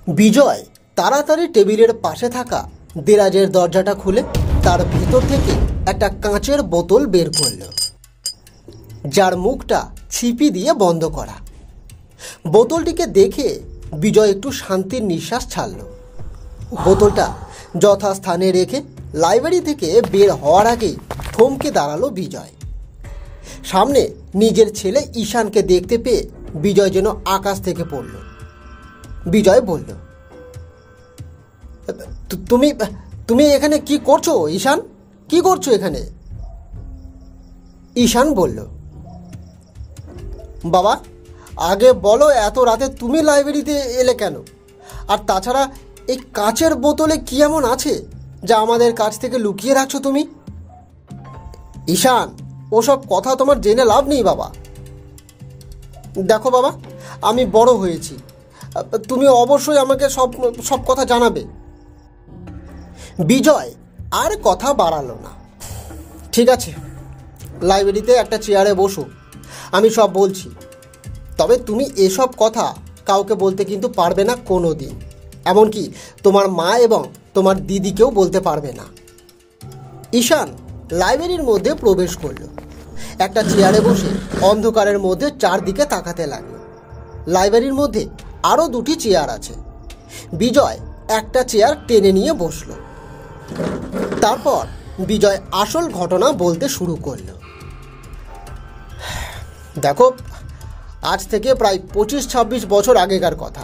বিজয় তাড়াতাড়ি টেবিলের পাশে থাকা দেরাজের দরজাটা খুলে তার ভিতর থেকে একটা কাঁচের বোতল বের করল, যার মুখটা ছিপি দিয়ে বন্ধ করা। বোতলটিকে দেখে বিজয় একটু শান্তির নিঃশ্বাস ছাড়ল। বোতলটা যথাস্থানে রেখে লাইব্রেরি থেকে বের হওয়ার আগেই থমকে দাঁড়ালো বিজয়। সামনে নিজের ছেলে ঈশানকে দেখতে পেয়ে বিজয় যেন আকাশ থেকে পড়ল। বিজয় বলল, তুমি তুমি এখানে কি করছো ঈশান? কি করছো এখানে? ঈশান বলল, বাবা আগে বলো, এত রাতে তুমি লাইব্রেরিতে এলে কেন? আর তাছাড়া এই কাঁচের বোতলে কি এমন আছে যা আমাদের কাছ থেকে লুকিয়ে রাখছো তুমি? ঈশান, ওসব কথা তোমার জেনে লাভ নেই বাবা। দেখো বাবা, আমি বড় হয়েছি, তুমি অবশ্যই আমাকে সব কথা জানাবে। বিজয় আর কথা বাড়ালো না। ঠিক আছে, লাইব্রেরিতে একটা চেয়ারে বসো, আমি সব বলছি। তবে তুমি এসব কথা কাউকে বলতে কিন্তু পারবে না কোনো দিন, এমনকি তোমার মা এবং তোমার দিদিকেও বলতে পারবে না। ঈশান লাইব্রেরির মধ্যে প্রবেশ করল। একটা চেয়ারে বসে অন্ধকারের মধ্যে চারদিকে তাকাতে লাগলো। লাইব্রেরির মধ্যে আরও দুটি চেয়ার আছে। বিজয় একটা চেয়ার টেনে নিয়ে বসল। তারপর বিজয় আসল ঘটনা বলতে শুরু করল। দেখো, আজ থেকে প্রায় 25-26 বছর আগেকার কথা।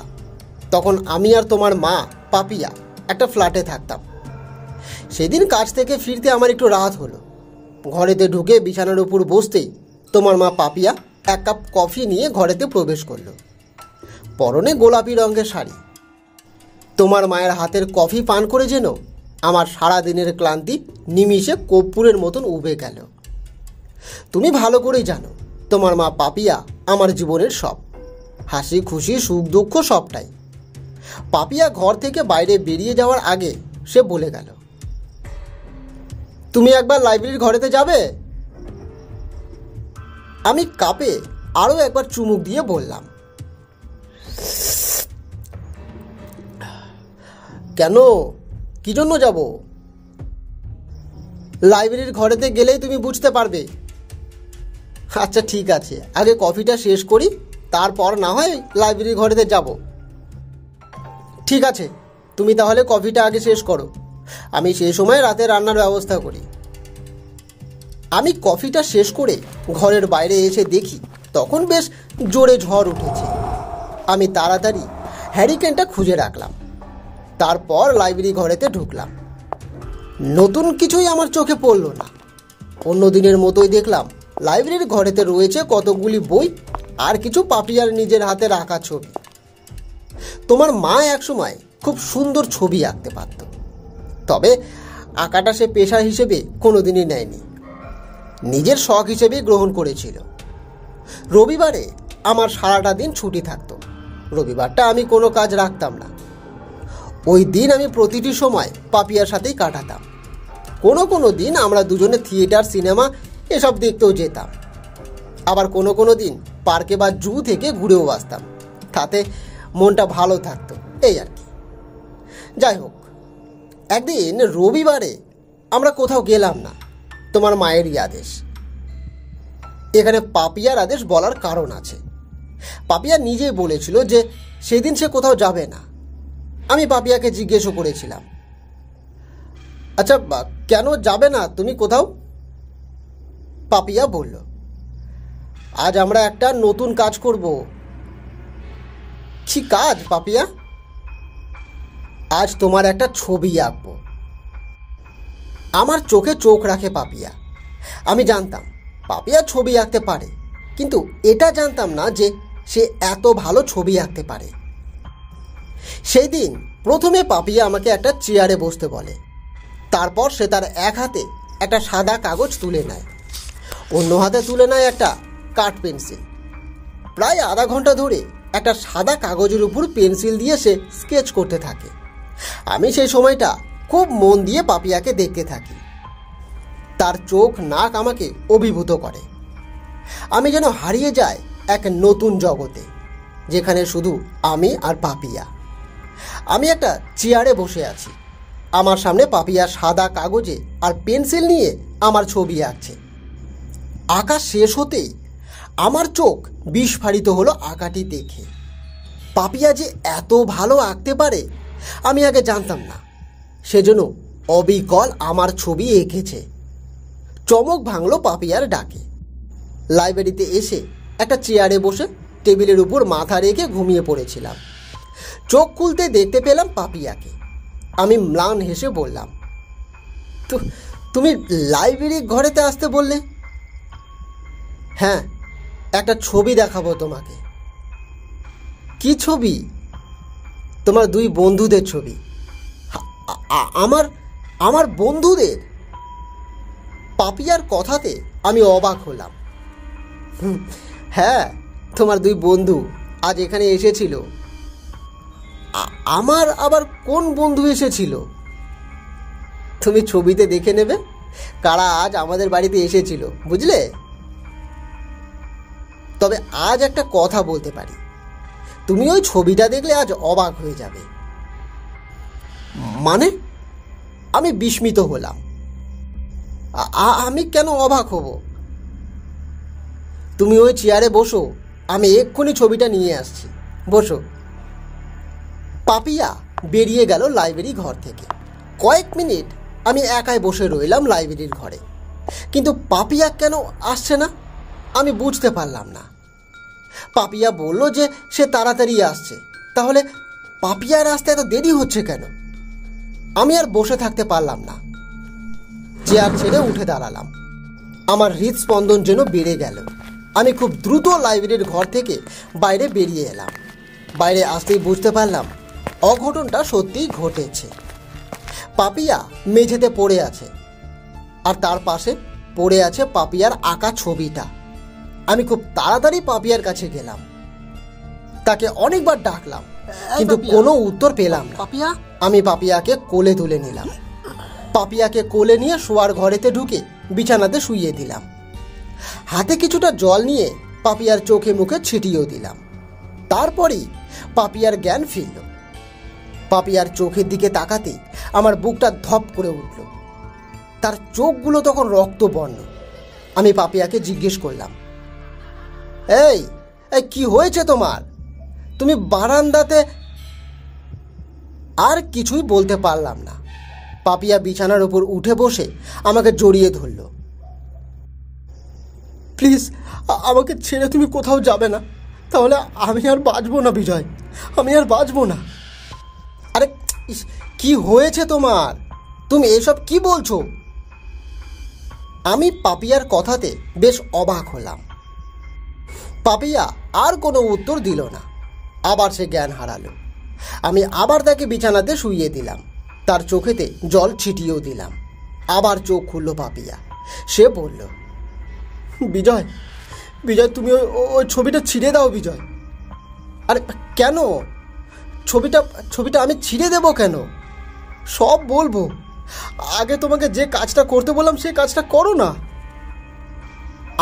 তখন আমি আর তোমার মা পাপিয়া একটা ফ্ল্যাটে থাকতাম। সেদিন কাজ থেকে ফিরতে আমার একটু রাত হলো। ঘরেতে ঢুকে বিছানার উপর বসতেই তোমার মা পাপিয়া এক কাপ কফি নিয়ে ঘরেতে প্রবেশ করল। পরনে গোলাপি রঙের শাড়ি। তোমার মায়ের হাতের কফি পান করে যেন আমার সারা দিনের ক্লান্তি নিমিষে কর্পূরের মতন উবে গেল। তুমি ভালো করেই জানো, তোমার মা পাপিয়া আমার জীবনের সব, হাসি খুশি সুখ দুঃখ সবটাই। পাপিয়া ঘর থেকে বাইরে বেরিয়ে যাওয়ার আগে সে বলে গেল, তুমি একবার লাইব্রেরির ঘরেতে যাবে? আমি কাপে আরও একবার চুমুক দিয়ে বললাম, কেন, কি জন্য যাব? লাইব্রেরির ঘরেতে গেলেই তুমি বুঝতে পারবে। আচ্ছা ঠিক আছে, আগে কফিটা শেষ করি, তারপর না হয় লাইব্রেরির ঘরেতে যাব। ঠিক আছে, তুমি তাহলে কফিটা আগে শেষ করো, আমি সেই সময় রাতে রান্নার ব্যবস্থা করি। আমি কফিটা শেষ করে ঘরের বাইরে এসে দেখি তখন বেশ জোরে ঝড় উঠেছে। আমি তাড়াতাড়ি হ্যারিকেনটা খুঁজে রাখলাম। তারপর লাইব্রেরি ঘরেতে ঢুকলাম। নতুন কিছুই আমার চোখে পড়ল না। অন্য দিনের মতোই দেখলাম লাইব্রেরির ঘরেতে রয়েছে কতগুলি বই আর কিছু পাপিয়ার নিজের হাতে আঁকা ছবি। তোমার মা একসময় খুব সুন্দর ছবি আঁকতে পারত, তবে আঁকাটা সে পেশা হিসেবে কোনোদিনই নেয়নি, নিজের শখ হিসেবেই গ্রহণ করেছিল। রবিবারে আমার সারাটা দিন ছুটি থাকতো। রবিবারটা আমি কোনো কাজ রাখতাম না। ওই দিন আমি প্রতিটি সময় পাপিয়ার সাথেই কাটাতাম। কোনো দিন আমরা দুজনে থিয়েটার, সিনেমা এসব দেখতেও যেতাম। আবার কোনো দিন পার্কে বা জু থেকে ঘুরেও আসতাম। তাতে মনটা ভালো থাকতো, এই আর কি। যাই হোক, একদিন রবিবারে আমরা কোথাও গেলাম না, তোমার মায়েরই আদেশ। এখানে পাপিয়ার আদেশ বলার কারণ আছে। পাপিয়া নিজেই বলেছিল যে সেদিন সে কোথাও যাবে না। আমি পাপিয়াকে জিজ্ঞেসও করেছিলাম, আচ্ছা কেন যাবে না তুমি কোথাও? পাপিয়া বলল, আজ আমরা একটা নতুন কাজ করব। কি কাজ পাপিয়া? আজ তোমার একটা ছবি আঁকবো। আমার চোখে চোখ রাখে পাপিয়া। আমি জানতাম পাপিয়া ছবি আঁকতে পারে, কিন্তু এটা জানতাম না যে সে এত ভালো ছবি আঁকতে পারে। সেই দিন প্রথমে পাপিয়া আমাকে একটা চেয়ারে বসতে বলে। তারপর সে তার এক হাতে একটা সাদা কাগজ তুলে নেয়, অন্য হাতে তুলে নেয় একটা কাঠ পেন্সিল। প্রায় আধা ঘন্টা ধরে একটা সাদা কাগজের উপর পেন্সিল দিয়ে সে স্কেচ করতে থাকে। আমি সেই সময়টা খুব মন দিয়ে পাপিয়াকে দেখতে থাকি। তার চোখ নাক আমাকে অভিভূত করে। আমি যেন হারিয়ে যাই এক নতুন জগতে, যেখানে শুধু আমি আর পাপিয়া। আমি একটা চেয়ারে বসে আছি। আমার সামনে পাপিয়া সাদা কাগজে আর পেন্সিল নিয়ে আমার ছবি আঁকছে। আঁকা শেষ হতেই আমার চোখ বিস্ফারিত হলো আঁকাটি দেখে। পাপিয়া যে এত ভালো আঁকতে পারে আমি আগে জানতাম না। সেজন্য অবিকল আমার ছবি এঁকেছে। চমক ভাঙলো পাপিয়ার ডাকে। লাইব্রেরিতে এসে একটা চেয়ারে বসে টেবিলের উপর মাথা রেখে ঘুমিয়ে পড়েছিলাম। চোখ খুলতে দেখতে পেলাম পাপিয়াকে। আমি ম্লান হেসে বললাম, তো তুমি লাইব্রেরি ঘরেতে আসতে বললে? হ্যাঁ, একটা ছবি দেখাবো তোমাকে। কি ছবি? তোমার দুই বন্ধুদের ছবি। আমার আমার বন্ধুদের? পাপিয়ার কথাতে আমি অবাক হলাম। হ্যাঁ, তোমার দুই বন্ধু আজ এখানে এসেছিল। আমার আবার কোন বন্ধু এসেছিল? তুমি ছবিতে দেখে নেবে কারা আজ আমাদের বাড়িতে এসেছিল, বুঝলে? তবে আজ একটা কথা বলতে পারি, তুমি ওই ছবিটা দেখলে আজ অবাক হয়ে যাবে। মানে? আমি বিস্মিত হলাম। আমি কেন অবাক হব? তুমি ওই চেয়ারে বসো, আমি এক্ষুনি ছবিটা নিয়ে আসছি। বসো। পাপিয়া বেরিয়ে গেল লাইব্রেরি ঘর থেকে। কয়েক মিনিট আমি একাই বসে রইলাম লাইব্রেরির ঘরে। কিন্তু পাপিয়া কেন আসছে না আমি বুঝতে পারলাম না। পাপিয়া বলল যে সে তাড়াতাড়ি আসছে, তাহলে পাপিয়ার আসতে এত দেরি হচ্ছে কেন? আমি আর বসে থাকতে পারলাম না। চেয়ার ছেড়ে উঠে দাঁড়ালাম। আমার হৃদস্পন্দন যেন বেড়ে গেল। আমি খুব দ্রুত লাইব্রেরির ঘর থেকে বাইরে বেরিয়ে এলাম। বাইরে আসতেই বুঝতে পারলাম অঘটনটা সত্যিই ঘটেছে। পাপিয়া মেঝেতে পড়ে আছে, আর তার পাশে পড়ে আছে পাপিয়ার আঁকা ছবিটা। আমি খুব তাড়াতাড়ি পাপিয়ার কাছে গেলাম। তাকে অনেকবার ডাকলাম, কিন্তু কোনো উত্তর পেলাম না। পাপিয়া? আমি পাপিয়াকে কোলে তুলে নিলাম। পাপিয়াকে কোলে নিয়ে শোয়ার ঘরেতে ঢুকে বিছানাতে শুইয়ে দিলাম। হাতে কিছুটা জল নিয়ে পাপিয়ার চোখে মুখে ছিটিয়েও দিলাম। তারপরেই পাপিয়ার জ্ঞান ফিরল। পাপিয়ার চোখের দিকে তাকাতেই আমার বুকটা ধপ করে উঠল। তার চোখগুলো তখন রক্তবর্ণ। আমি পাপিয়াকে জিজ্ঞেস করলাম, এই কি হয়েছে তোমার? তুমি বারান্দাতে? আর কিছুই বলতে পারলাম না। পাপিয়া বিছানার উপর উঠে বসে আমাকে জড়িয়ে ধরল। প্লিজ, আমাকে ছেড়ে তুমি কোথাও যাবে না, তাহলে আমি আর বাঁচবো না বিজয়, আমি আর বাঁচবো না। আরে কি হয়েছে তোমার? তুমি এসব কি বলছো? আমি পাপিয়ার কথাতে বেশ অবাক হলাম। পাপিয়া আর কোনো উত্তর দিল না। আবার সে জ্ঞান হারালো। আমি আবার তাকে বিছানাতে শুইয়ে দিলাম। তার চোখেতে জল ছিটিয়েও দিলাম। আবার চোখ খুলল পাপিয়া। সে বলল, বিজয়, বিজয়, তুমি ওই ছবিটা ছিঁড়ে দাও বিজয়। আরে কেন? ছবিটা আমি ছিঁড়ে দেবো কেন? সব বলবো। আগে তোমাকে যে কাজটা করতে বললাম সেই কাজটা করো না।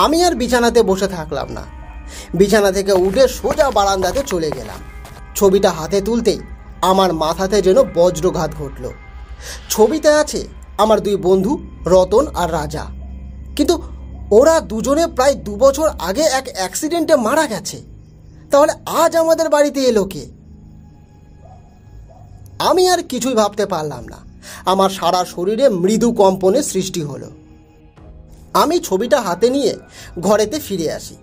আমি আর বিছানাতে বসে থাকলাম না। বিছানা থেকে উঠে সোজা বারান্দাতে চলে গেলাম। ছবিটা হাতে তুলতেই আমার মাথাতে যেন বজ্রঘাত ঘটল। ছবিতে আছে আমার দুই বন্ধু রতন আর রাজা, কিন্তু ওরা দুজনে প্রায় 2 বছর আগে এক অ্যাক্সিডেন্টে মারা গেছে। তাহলে আজ আমাদের বাড়িতে এলো কে? আমি আর কিছুই ভাবতে পারলাম না। আমার সারা শরীরে মৃদু কম্পনের সৃষ্টি হলো। আমি ছবিটা হাতে নিয়ে ঘরেতে ফিরে আসি।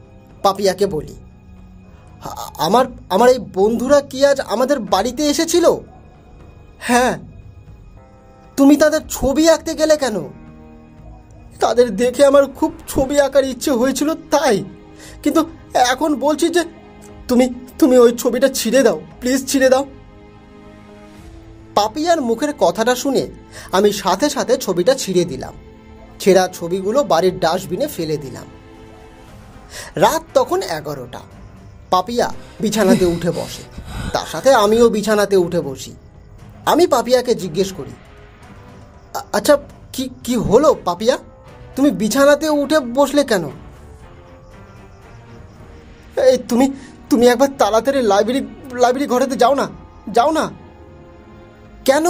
পাপিয়াকে বলি, আমার এই বন্ধুরা কি আজ আমাদের বাড়িতে এসেছিল? হ্যাঁ। তুমি তাদের ছবি আঁকতে গেলে কেন? তাদের দেখে আমার খুব ছবি আঁকার ইচ্ছে হয়েছিল তাই, কিন্তু এখন বলছি যে তুমি ওই ছবিটা ছিঁড়ে দাও, প্লিজ ছিঁড়ে দাও। পাপিয়ার মুখের কথাটা শুনে আমি সাথে সাথে ছবিটা ছিঁড়ে দিলাম। ছেঁড়া ছবিগুলো বাড়ির ডাস্টবিনে ফেলে দিলাম। রাত তখন 11টা। পাপিয়া বিছানাতে উঠে বসে, তার সাথে আমিও বিছানাতে উঠে বসি। আমি পাপিয়াকে জিজ্ঞেস করি, আচ্ছা কি হলো পাপিয়া? তুমি বিছানাতে উঠে বসলে কেন? এই তুমি একবার তাড়াতাড়ি লাইব্রেরি ঘরেতে যাও না। কেন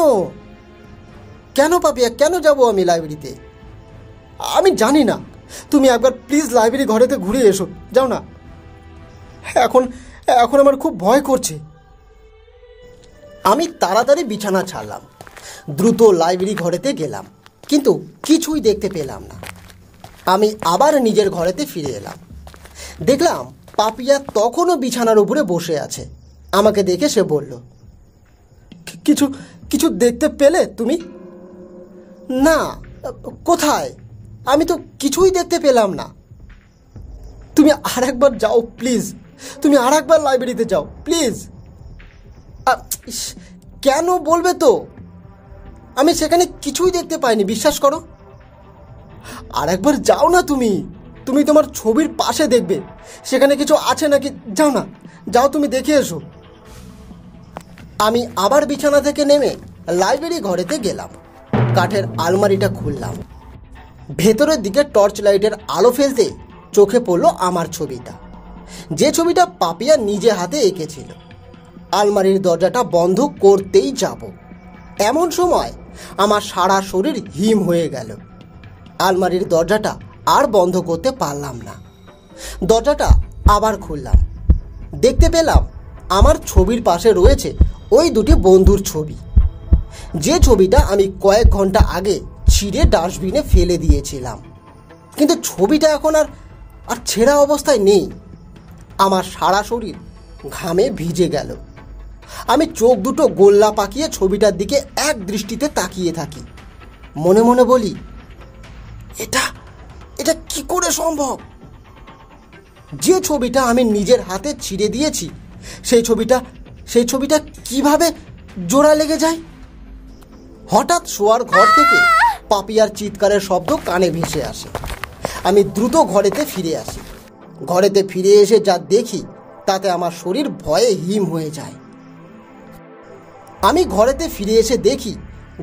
কেন পাপিয়া, কেন যাব আমি লাইব্রেরিতে? আমি জানি না, তুমি একবার প্লিজ লাইব্রেরি ঘরেতে ঘুরে এসো, যাও না। এখন এখন আমার খুব ভয় করছে। আমি তাড়াতাড়ি বিছানা ছাড়লাম, দ্রুত লাইব্রেরি ঘরেতে গেলাম, কিন্তু কিছুই দেখতে পেলাম না। আমি আবার নিজের ঘরেতে ফিরে এলাম। দেখলাম পাপিয়া তখনও বিছানার উপরে বসে আছে। আমাকে দেখে সে বলল, কিছু কিছু দেখতে পেলে তুমি? না, কোথায়? আমি তো কিছুই দেখতে পেলাম না। তুমি আর একবার যাও প্লিজ, তুমি আর একবার লাইব্রেরিতে যাও প্লিজ। কেন বলবে তো? আমি সেখানে কিছুই দেখতে পাইনি, বিশ্বাস করো। আর একবার যাও না তুমি, তুমি তোমার ছবির পাশে দেখবে সেখানে কিছু আছে নাকি। যাও না, যাও, তুমি দেখে এসো। আমি আবার বিছানা থেকে নেমে লাইব্রেরি ঘরেতে গেলাম। কাঠের আলমারিটা খুললাম। ভেতরের দিকে টর্চ লাইটের আলো ফেলতে চোখে পড়লো আমার ছবিটা, যে ছবিটা পাপিয়া নিজে হাতে এঁকেছিল। আলমারির দরজাটা বন্ধ করতেই যাব, এমন সময় আমার সারা শরীর হিম হয়ে গেল। আলমারির দরজাটা আর বন্ধ করতে পারলাম না। দরজাটা আবার খুললাম। দেখতে পেলাম আমার ছবির পাশে রয়েছে ওই দুটি বন্ধুর ছবি, যে ছবিটা আমি কয়েক ঘন্টা আগে ছিঁড়ে ডাস্টবিনে ফেলে দিয়েছিলাম। কিন্তু ছবিটা এখন আর ছেঁড়া অবস্থায় নেই। আমার সারা শরীর ঘামে ভিজে গেল। আমি চোখ দুটো গোল্লা পাকিয়ে ছবিটার দিকে এক দৃষ্টিতে তাকিয়ে থাকি। মনে মনে বলি, এটা এটা কি করে সম্ভব? যে ছবিটা আমি নিজের হাতে ছিঁড়ে দিয়েছি, সেই ছবিটা কিভাবে জোড়া লেগে যায়? হঠাৎ শোয়ার ঘর থেকে পাপিয়ার চিৎকারের শব্দ কানে ভেসে আসে। আমি দ্রুত ঘরেতে ফিরে আসি। ঘরেতে ফিরে এসে যা দেখি তাতে আমার শরীর ভয়ে হিম হয়ে যায়। আমি ঘরেতে ফিরে এসে দেখি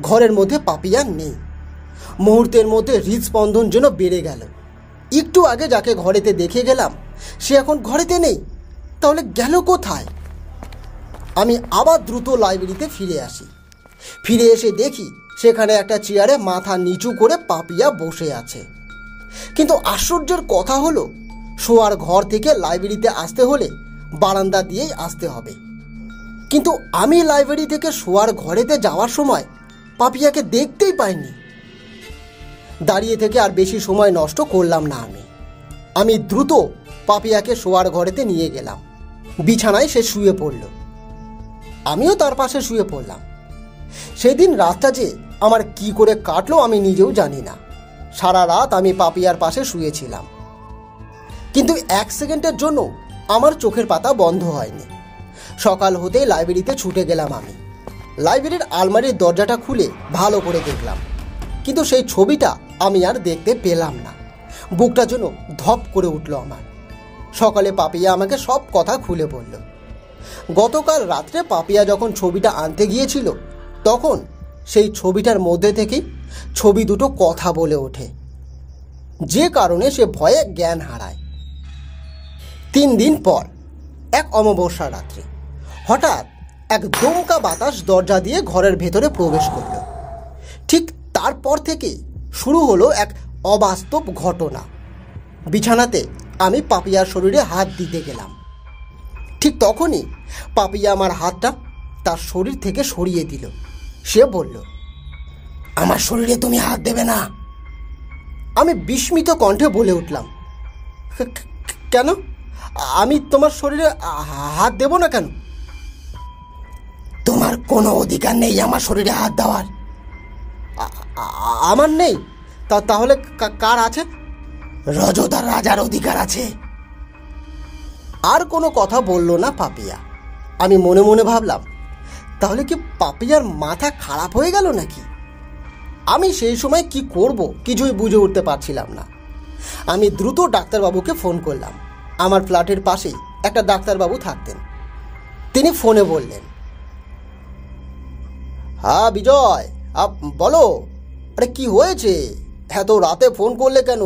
ঘরের মধ্যে পাপিয়া নেই। মুহূর্তের মধ্যে হৃদস্পন্দন যেন বেড়ে গেল। একটু আগে যাকে ঘরেতে দেখে গেলাম সে এখন ঘরেতে নেই, তাহলে গেল কোথায়? আমি আবার দ্রুত লাইব্রেরিতে ফিরে আসি। ফিরে এসে দেখি সেখানে একটা চেয়ারে মাথা নিচু করে পাপিয়া বসে আছে। কিন্তু আশ্চর্যের কথা হলো, শোয়ার ঘর থেকে লাইব্রেরিতে আসতে হলে বারান্দা দিয়েই আসতে হবে। কিন্তু আমি লাইব্রেরি থেকে শোয়ার ঘরেতে যাওয়ার সময় পাপিয়াকে দেখতেই পাইনি। দাঁড়িয়ে থেকে আর বেশি সময় নষ্ট করলাম না। আমি দ্রুত পাপিয়াকে শোয়ার ঘরেতে নিয়ে গেলাম। বিছানায় সে শুয়ে পড়ল, আমিও তার পাশে শুয়ে পড়লাম। সেদিন রাতটা যে আমার কি করে কাটলো আমি নিজেও জানি না। সারা রাত আমি পাপিয়ার পাশে শুয়েছিলাম, কিন্তু এক সেকেন্ডের জন্য আমার চোখের পাতা বন্ধ হয়নি। সকাল হতেই লাইব্রেরিতে ছুটে গেলাম। আমি লাইব্রেরির আলমারির দরজাটা খুলে ভালো করে দেখলাম, কিন্তু সেই ছবিটা আমি আর দেখতে পেলাম না। বুকটা যেন ধপ করে উঠল আমার। সকালে পাপিয়া আমাকে সব কথা খুলে বলল। গতকাল রাত্রে পাপিয়া যখন ছবিটা আনতে গিয়েছিল, তখন সেই ছবিটার মধ্যে থেকেই ছবি দুটো কথা বলে ওঠে, যে কারণে সে ভয়ে জ্ঞান হারায়। 3 দিন পর এক অমাবস্যা রাত্রে হঠাৎ এক দমকা বাতাস দরজা দিয়ে ঘরের ভেতরে প্রবেশ করল। ঠিক তারপর থেকে শুরু হলো এক অবাস্তব ঘটনা। বিছানাতে আমি পাপিয়ার শরীরে হাত দিতে গেলাম। ঠিক তখনই পাপিয়া আমার হাতটা তার শরীর থেকে সরিয়ে দিল। সে বলল, আমার শরীরে তুমি হাত দেবে না। আমি বিস্মিত কণ্ঠে বলে উঠলাম, কেন? আমি তোমার শরীরে হাত দেব না কেন? তোমার কোনো অধিকার নেই আমার শরীরে হাত দেওয়ার। আমার নেই? তাহলে কার আছে? রজতার রাজার অধিকার আছে। আর কোনো কথা বলল না পাপিয়া। আমি মনে মনে ভাবলাম, তাহলে কি পাপিয়ার মাথা খারাপ হয়ে গেল নাকি? আমি সেই সময় কি করব কিছুই বুঝে উঠতে পারছিলাম না। আমি দ্রুত ডাক্তারবাবুকে ফোন করলাম। আমার ফ্ল্যাটের পাশেই একটা ডাক্তারবাবু থাকতেন। তিনি ফোনে বললেন, হ্যাঁ বিজয়, বলো। আরে কি হয়েছে? এত রাতে ফোন করলে কেন?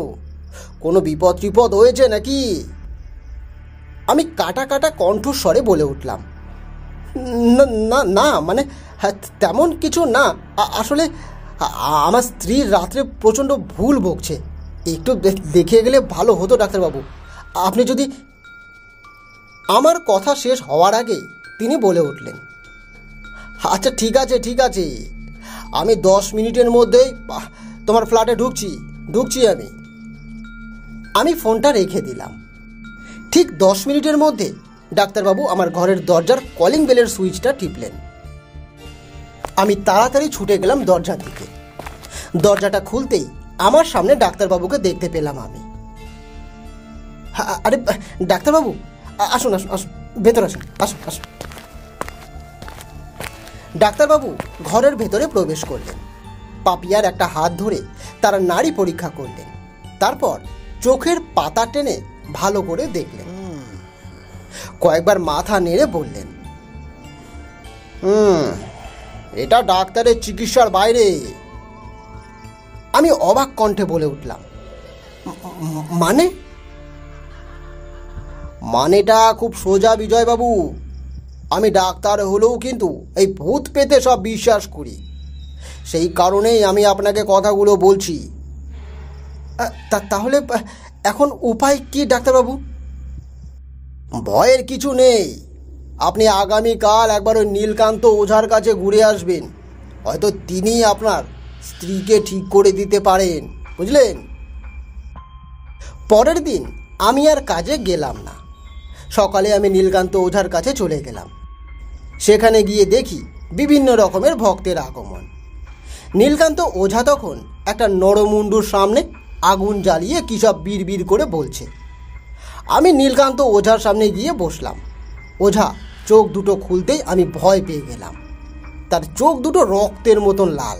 কোনো বিপদ টিপদ হয়েছে নাকি? আমি কাটা কাটা কণ্ঠস্বরে বলে উঠলাম, না না, মানে হ্যাঁ, তেমন কিছু না। আসলে আমার স্ত্রী রাত্রে প্রচণ্ড ভুল বকছে, একটু দেখিয়ে গেলে ভালো হতো ডাক্তারবাবু। আপনি যদি... আমার কথা শেষ হওয়ার আগেই তিনি বলে উঠলেন, আচ্ছা ঠিক আছে ঠিক আছে, আমি 10 মিনিটের মধ্যেই তোমার ফ্ল্যাটে ঢুকছি আমি ফোনটা রেখে দিলাম। ঠিক 10 মিনিটের মধ্যে ডাক্তারবাবু আমার ঘরের দরজার কলিং বেলের সুইচটা টিপলেন। আমি তাড়াতাড়ি ছুটে গেলাম দরজার দিকে। দরজাটা খুলতেই আমার সামনে ডাক্তারবাবুকে দেখতে পেলাম আমি। আরে ডাক্তারবাবু, আসুন আসুন আসুন, ভেতর আসুন, আসুন। ডাক্তারবাবু ঘরের ভেতরে প্রবেশ করলেন। পাপিয়ার একটা হাত ধরে তার নাড়ি পরীক্ষা করলেন। তারপর চোখের পাতা টেনে ভালো করে দেখলেন। কয়েকবার মাথা নেড়ে বললেন, এটা ডাক্তারের চিকিৎসার বাইরে। আমি অবাক কণ্ঠে বলে উঠলাম, মানেটা খুব সোজা বিজয়বাবু। আমি ডাক্তার হলেও কিন্তু এই ভূত পেতে সব বিশ্বাস করি, সেই কারণেই আমি আপনাকে কথাগুলো বলছি। তাহলে এখন উপায় কি ডাক্তারবাবু? ভয়ের কিছু নেই। আপনি আগামীকাল একবার ওই নীলকান্ত ওঝার কাছে ঘুরে আসবেন, হয়তো তিনি আপনার স্ত্রীকে ঠিক করে দিতে পারেন, বুঝলেন? পরের দিন আমি আর কাজে গেলাম না। সকালে আমি নীলকান্ত ওঝার কাছে চলে গেলাম। সেখানে গিয়ে দেখি বিভিন্ন রকমের ভক্তের আগমন। নীলকান্ত ওঝা তখন একটা নরমুণ্ডুর সামনে আগুন জ্বালিয়ে কী সব বিড়বিড় করে বলছে। আমি নীলকান্ত ওঝার সামনে গিয়ে বসলাম। ওঝা চোখ দুটো খুলতেই আমি ভয় পেয়ে গেলাম। তার চোখ দুটো রক্তের মতন লাল।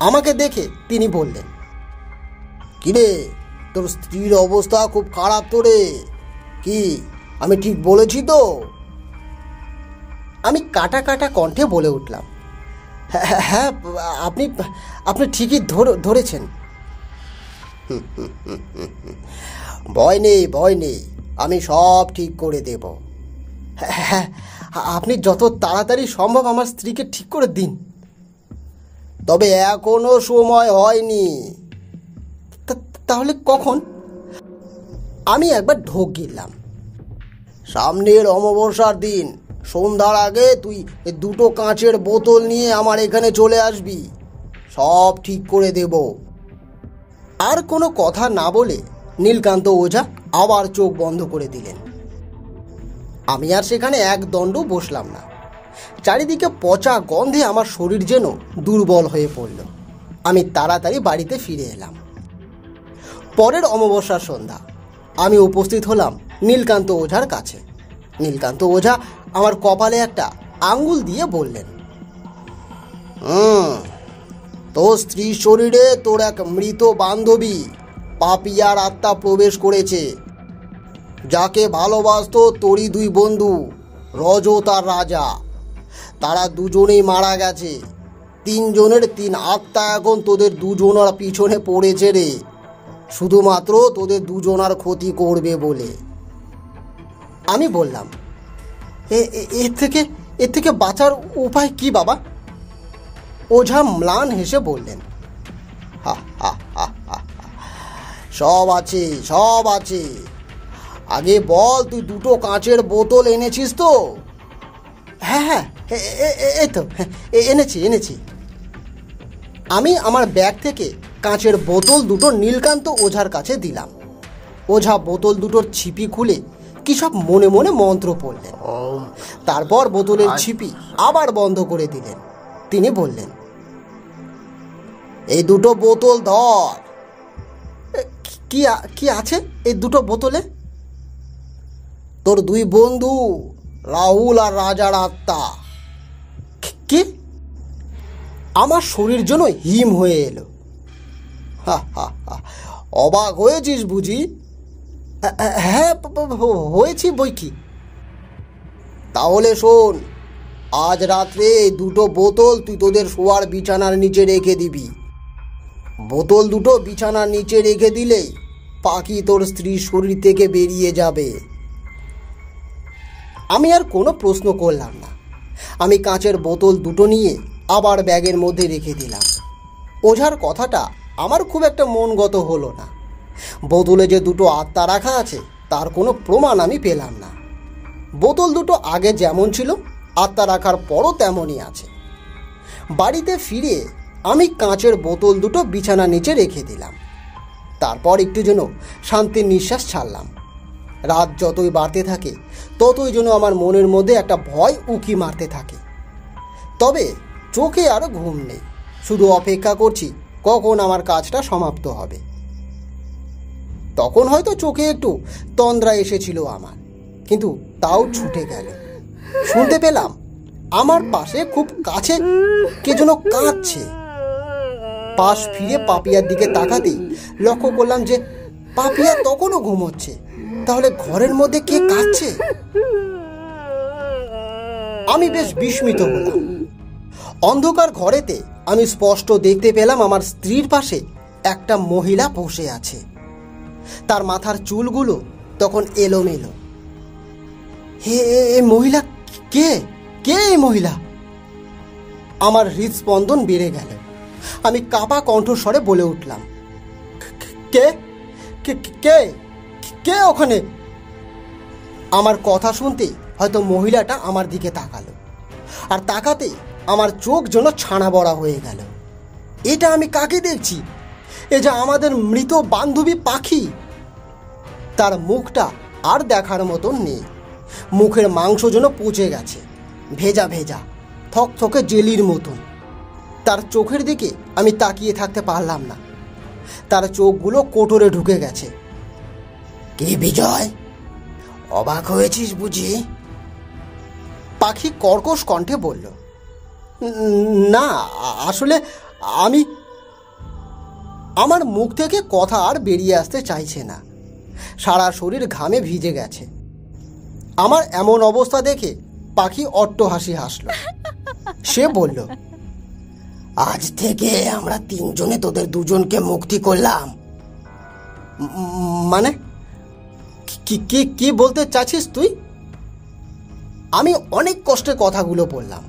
আমাকে দেখে তিনি বললেন, কিরে, তোর স্ত্রীর অবস্থা খুব খারাপ তো রে, কি আমি ঠিক বলেছি তো? আমি কাটা কাটা কণ্ঠে বলে উঠলাম, হ্যাঁ আপনি ঠিকই ধরেছেন। ভয় নেই, আমি সব ঠিক করে দেব। হ্যাঁ, আপনি যত তাড়াতাড়ি সম্ভব আমার স্ত্রীকে ঠিক করে দিন। তবে এখনো সময় হয়নি। তাহলে কখন? আমি একবার ঢোক গিললাম। সামনের অমাবস্যার দিন সন্ধ্যার আগে তুই 2টো কাঁচের বোতল নিয়ে আমার এখানে চলে আসবি, সব ঠিক করে দেব। আর কোনো কথা না বলে নীলকান্ত ওঝা আবার চোখ বন্ধ করে দিলেন। আমি আর সেখানে এক দণ্ড বসলাম না। চারিদিকে পচা গন্ধে আমার শরীর যেন দুর্বল হয়ে পড়ল। আমি তাড়াতাড়ি বাড়িতে ফিরে এলাম। পরের অমাবস্যার সন্ধ্যা আমি উপস্থিত হলাম নীলকান্ত ওঝার কাছে। নীলকান্ত ওঝা আমার কপালে একটা আঙ্গুল দিয়ে বললেন, তোর স্ত্রীর শরীরে তোর এক মৃত বান্ধবী পাপিয়ার আত্মা প্রবেশ করেছে। যাকে ভালোবাসতো তোরই 2 বন্ধু রজত আর রাজা, তারা দুজনেই মারা গেছে। 3 জনের 3 আত্মা এখন তোদের দুজনার পিছনে পড়েছে রে, শুধুমাত্র তোদের দুজনার ক্ষতি করবে বলে। আমি বললাম, এর থেকে বাঁচার উপায় কি বাবা? ওঝা ম্লান হেসে বললেন, সব আছে। আগে বল, তুই 2টো কাঁচের বোতল এনেছিস তো? হ্যাঁ, এই তো এনেছি। আমি আমার ব্যাগ থেকে কাঁচের বোতল 2টো নীলকান্ত ওঝার কাছে দিলাম। ওঝা বোতল 2টোর ছিপি খুলে কি সব মনে মনে মন্ত্র পড়লেন। তারপর বোতলের ছিপি আবার বন্ধ করে দিলেন। তিনি বললেন, এই 2টো বোতল ধর। কি আছে এই 2টো বোতলে? তোর 2 বন্ধু রাহুল আর রাজার আত্মা। কি? আমার শরীর যেন হিম হয়ে এলো। অবাক হয়েছিস বুঝি? হ্যাঁ, হয়েছি বই কি। তাহলে শোন, আজ রাত্রে 2টো বোতল তুই তোদের শোয়ার বিছানার নিচে রেখে দিবি। বোতল 2টো বিছানার নিচে রেখে দিলেই পাখি তোর স্ত্রীর শরীর থেকে বেরিয়ে যাবে। আমি আর কোনো প্রশ্ন করলাম না। আমি কাঁচের বোতল দুটো নিয়ে আবার ব্যাগের মধ্যে রেখে দিলাম। ওঝার কথাটা আমার খুব একটা মনগত হলো না। বোতলে যে দুটো আত্মা রাখা আছে তার কোনো প্রমাণ আমি পেলাম না। বোতল দুটো আগে যেমন ছিল আত্মা রাখার পরও তেমনই আছে। বাড়িতে ফিরে আমি কাঁচের বোতল দুটো বিছানার নিচে রেখে দিলাম। তারপর একটু যেন শান্তির নিঃশ্বাস ছাড়লাম। রাত যতই বাড়তে থাকে ততই যেন আমার মনের মধ্যে একটা ভয় উকি মারতে থাকে। তবে চোখে আর ঘুম নেই, শুধু অপেক্ষা করছি কখন আমার কাজটা সমাপ্ত হবে। তখন হয়তো চোখে একটু তন্দ্রা এসেছিল আমার, কিন্তু তাও ছুটে গেল। শুনতে পেলাম আমার পাশে খুব কাছে কে যেন কাঁদছে। পাশ ফিরে পাপিয়ার দিকে তাকাতেই লক্ষ্য করলাম যে পাপিয়া তখনও ঘুমোচ্ছে। তাহলে ঘরের মধ্যে কে কাঁদছে? আমি বেশ বিস্মিত হলাম। অন্ধকার ঘরেতে আমি স্পষ্ট দেখতে পেলাম আমার স্ত্রীর পাশে একটা মহিলা বসে আছে। তার মাথার চুলগুলো তখন এলোমেলো। হে, এ মহিলা কে? কে এই মহিলা? আমার হৃদস্পন্দন বেড়ে গেল। আমি কাঁপা কণ্ঠস্বরে বলে উঠলাম, কে কে কে কে ওখানে? আমার কথা শুনতে হয়তো মহিলাটা আমার দিকে তাকালো, আর তাকাতেই আমার চোখ যেন ছানা বড়া হয়ে গেল। এটা আমি কাকে দেখছি? এ যে আমাদের মৃত বান্ধবী পাখি। তার মুখটা আর দেখার মতন নেই। মুখের মাংস যেন পচে গেছে, ভেজা ভেজা, থকথকে জেলির মতন। তার চোখের দিকে আমি তাকিয়ে থাকতে পারলাম না। তার চোখগুলো কোটরে ঢুকে গেছে। কি বিজয়, অবাক হয়েছিস বুঝি? পাখি কর্কশ কণ্ঠে বলল, না আসলে আমি। আমার মুখ থেকে কথা আর বেরিয়ে আসতে চাইছে না। সারা শরীর ঘামে ভিজে গেছে। আমার এমন অবস্থা দেখে পাখি অট্ট হাসি হাসল। সে বলল, আজ থেকে আমরা তিনজনে তোদের দুজনকে মুক্তি করলাম। মানে কি বলতে চাচ্ছিস তুই? আমি অনেক কষ্টে কথাগুলো বললাম।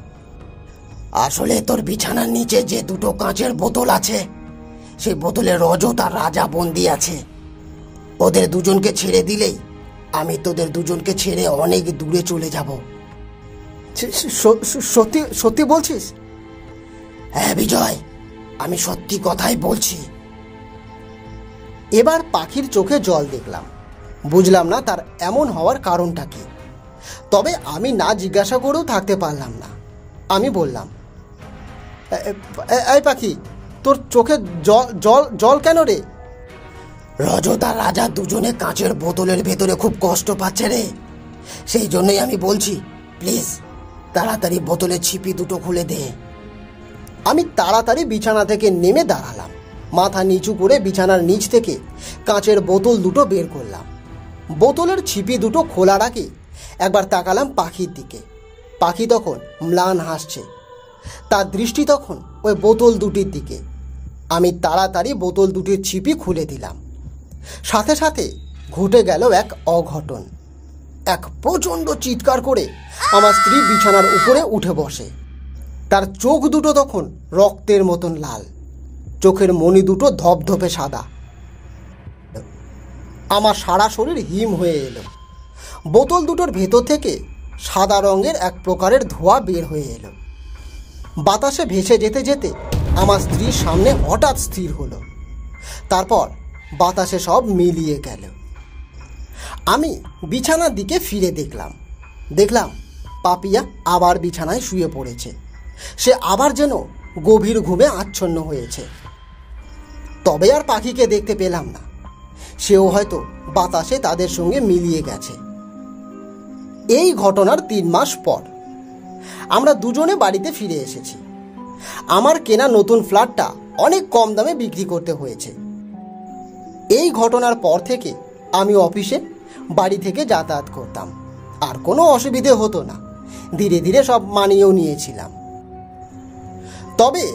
আসলে তোর বিছানার নিচে যে দুটো কাঁচের বোতল আছে, সেই বোতলে রজত আর রাজা বন্দি আছে। ওদের দুজনকে ছেড়ে দিলেই আমি তোদের দুজনকে ছেড়ে অনেক দূরে চলে যাব। সত্যি সত্যি বলছিস? হ্যাঁ বিজয়, আমি সত্যি কথাই বলছি। এবার পাখির চোখে জল দেখলাম। বুঝলাম না তার এমন হওয়ার কারণটা কি। তবে আমি না জিজ্ঞাসা করেও থাকতে পারলাম না। আমি বললাম, এই পাখি, তোর চোখে জল কেন রে? রজত আর রাজা দুজনে কাঁচের বোতলের ভেতরে খুব কষ্ট পাচ্ছে রে। সেই জন্যই আমি বলছি, প্লিজ তাড়াতাড়ি বোতলের ছিপি দুটো খুলে দে। আমি তাড়াতাড়ি বিছানা থেকে নেমে দাঁড়ালাম। মাথা নিচু করে বিছানার নিচ থেকে কাঁচের বোতল দুটো বের করলাম। বোতলের ছিপি দুটো খোলার আগে একবার তাকালাম পাখির দিকে। পাখি তখন ম্লান হাসছে। তার দৃষ্টি তখন ওই বোতল দুটির দিকে। আমি তাড়াতাড়ি বোতল দুটির ছিপি খুলে দিলাম। সাথে সাথে ঘটে গেল এক অঘটন। এক প্রচণ্ড চিৎকার করে আমার স্ত্রী বিছানার উপরে উঠে বসে। তার চোখ দুটো তখন রক্তের মতন লাল, চোখের মণি দুটো ধপধপে সাদা। আমার সারা শরীর হিম হয়ে এলো। বোতল দুটোর ভেতর থেকে সাদা রঙের এক প্রকারের ধোঁয়া বের হয়ে এলো। বাতাসে ভেসে যেতে যেতে আমার স্ত্রীর সামনে হঠাৎ স্থির হলো। তারপর বাতাসে সব মিলিয়ে গেল। আমি বিছানার দিকে ফিরে দেখলাম পাপিয়া আবার বিছানায় শুয়ে পড়েছে। সে আবার যেন গভীর ঘুমে আচ্ছন্ন হয়েছে। তবে আর পাখিকে দেখতে পেলাম না। সেও হয়তো বাতাসে তাদের সঙ্গে মিলিয়ে গেছে। এই ঘটনার 3 মাস পর আমরা দুজনে বাড়িতে ফিরে এসেছি। আমার কেনা নতুন ফ্ল্যাটটা অনেক কম দামে বিক্রি করতে হয়েছে। এই ঘটনার পর থেকে আমি অফিসে বাড়ি থেকে যাতায়াত করতাম, আর কোনো অসুবিধে হতো না। ধীরে ধীরে সব মানিয়েও নিয়েছিলাম। তবে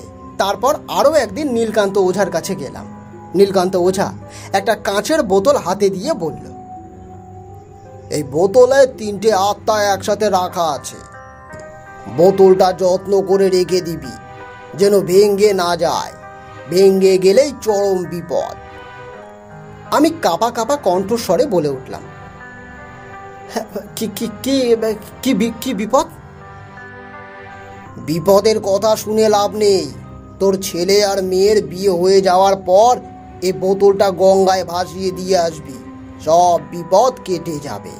তারপর আরও একদিন নীলকান্ত ওঝার কাছে গেলাম। নীলকান্ত ওঝা একটা কাঁচের বোতল হাতে দিয়ে বলল, এই বোতলে 3টে আত্মা একসাথে রাখা আছে। বোতলটা যত্ন করে রেখে দিবি, যেন ভেঙে না যায়। ভেঙে গেলেই চরম বিপদ। আমি কাঁপা কাঁপা কণ্ঠস্বরে বলে উঠলাম, কি কি কি কি বিপদ? বিপদের কথা শুনে লাভ নেই। তোর ছেলে আর মেয়ের বিয়ে হয়ে যাওয়ার পর এ বোতলটা গঙ্গায় ভাসিয়ে দিয়ে আসবি, সব বিপদ কেটে যাবে।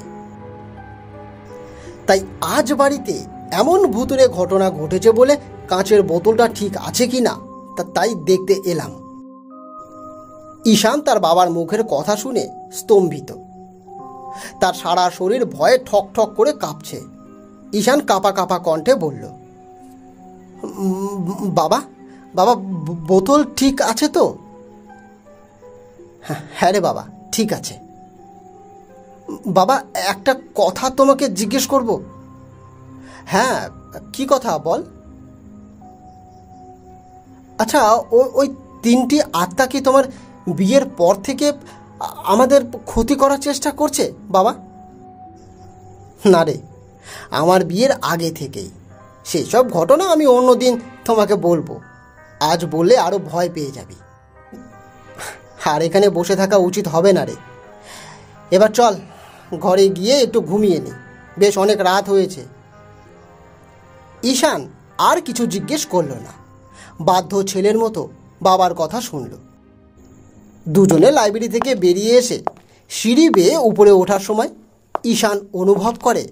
তাই আজ বাড়িতে এমন ভুতুড়ে ঘটনা ঘটেছে বলে কাঁচের বোতলটা ঠিক আছে কি না তাই দেখতে এলাম। ঈশান তার বাবার মুখের কথা শুনে স্তম্ভিত। তার সারা শরীর ভয়ে ঠক ঠক করে কাঁপছে। ঈশান কাঁপা কাঁপা কণ্ঠে বলল, বাবা বাবা বোতল ঠিক আছে তো? হ্যাঁ রে বাবা, ঠিক আছে। বাবা, একটা কথা তোমাকে জিজ্ঞেস করব। হ্যাঁ, কি কথা বল। আচ্ছা, ওই তিনটি আত্মা কি তোমার বিয়ের পর থেকে আমাদের ক্ষতি করার চেষ্টা করছে বাবা? না রে, আমার বিয়ের আগে থেকেই। সেই সব ঘটনা আমি অন্যদিন তোমাকে বলবো, আজ বললে আরো ভয় পেয়ে যাবি। আর এখানে বসে থাকা উচিত হবে না রে। এবার চল, ঘরে গিয়ে একটু ঘুমিয়ে নি, বেশ অনেক রাত হয়েছে। ঈশান আর কিছু জিজ্ঞেস করলো না, বাধ্য ছেলের মতো বাবার কথা শুনল। দুজনে লাইব্রেরি থেকে বেরিয়ে এসে সিঁড়ি বেয়ে উপরে ওঠার সময় ঈশান অনুভব করে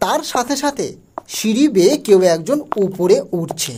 তার সাথে সাথে সিঁড়ি বেয়ে কেউ একজন উপরে উঠছে।